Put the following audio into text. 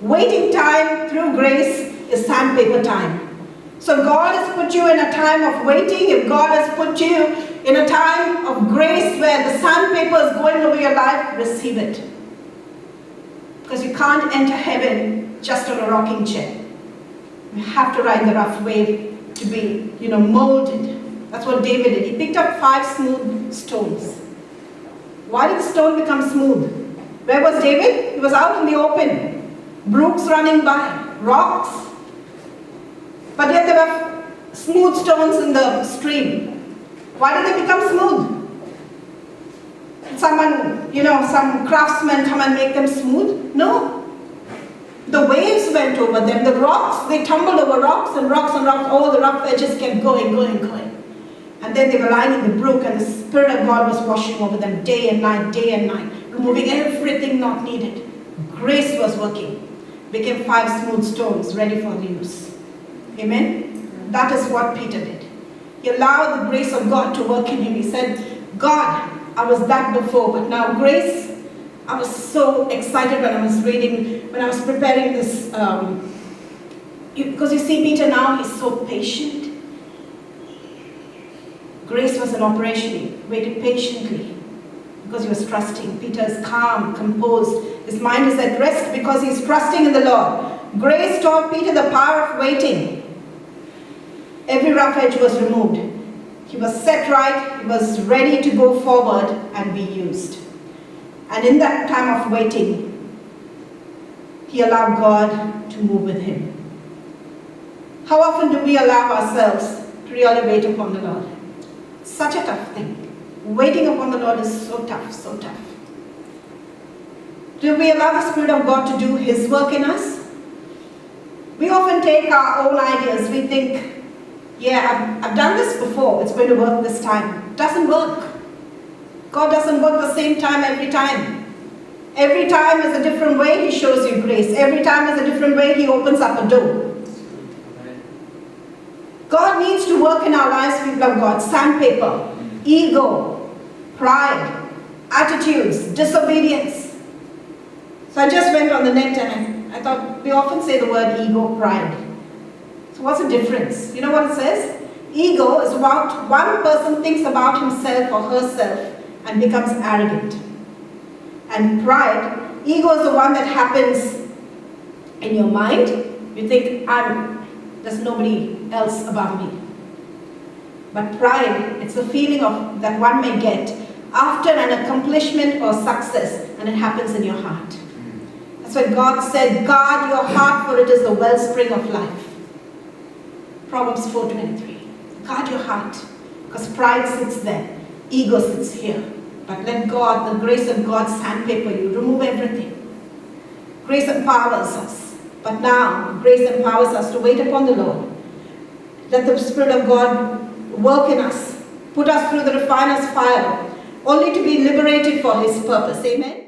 Waiting time through grace is sandpaper time. So if God has put you in a time of waiting, if God has put you in a time of grace where the sandpaper is going over your life, receive it. Because you can't enter heaven just on a rocking chair. You have to ride the rough wave to be, molded. That's what David did. He picked up 5 smooth stones. Why did the stone become smooth? Where was David? He was out in the open. Brooks running by, rocks. But yet there were smooth stones in the stream. Why did they become smooth? Did someone, some craftsman come and make them smooth? No. The waves went over them. The rocks, they tumbled over rocks and rocks and rocks. All the rough edges kept going. And then they were lying in the brook, and the Spirit of God was washing over them day and night, removing everything not needed. Grace was working. Became 5 smooth stones ready for use. Amen? That is what Peter did. He allowed the grace of God to work in him. He said, God, I was that before, but now grace, I was so excited when I was preparing this, because you see Peter now, he's so patient. Grace was an operation. He waited patiently because he was trusting. Peter is calm, composed. His mind is at rest because he's trusting in the Lord. Grace taught Peter the power of waiting. Every rough edge was removed. He was set right. He was ready to go forward and be used. And in that time of waiting, he allowed God to move with him. How often do we allow ourselves to really wait upon the Lord? Such a tough thing. Waiting upon the Lord is so tough, so tough. Do we allow the Spirit of God to do His work in us? We often take our own ideas. We think, yeah, I've done this before. It's going to work this time. It doesn't work. God doesn't work the same time every time. Every time is a different way He shows you grace. Every time is a different way He opens up a door. God needs to work in our lives, people of God. Sandpaper, ego, pride, attitudes, disobedience. So I just went on the net and I thought, we often say the word ego, pride. So what's the difference? You know what it says? Ego is about one person thinks about himself or herself and becomes arrogant. And pride, ego is the one that happens in your mind. You think, there's nobody else above me. But pride, it's a feeling of that one may get after an accomplishment or success, and it happens in your heart. That's why God said, guard your heart, for it is the wellspring of life. Proverbs 4:23. Guard your heart, because pride sits there, ego sits here. But let God, the grace of God, sandpaper you, remove everything. Grace empowers us. But now, grace empowers us to wait upon the Lord. Let the Spirit of God work in us, put us through the refiner's fire, only to be liberated for His purpose. Amen?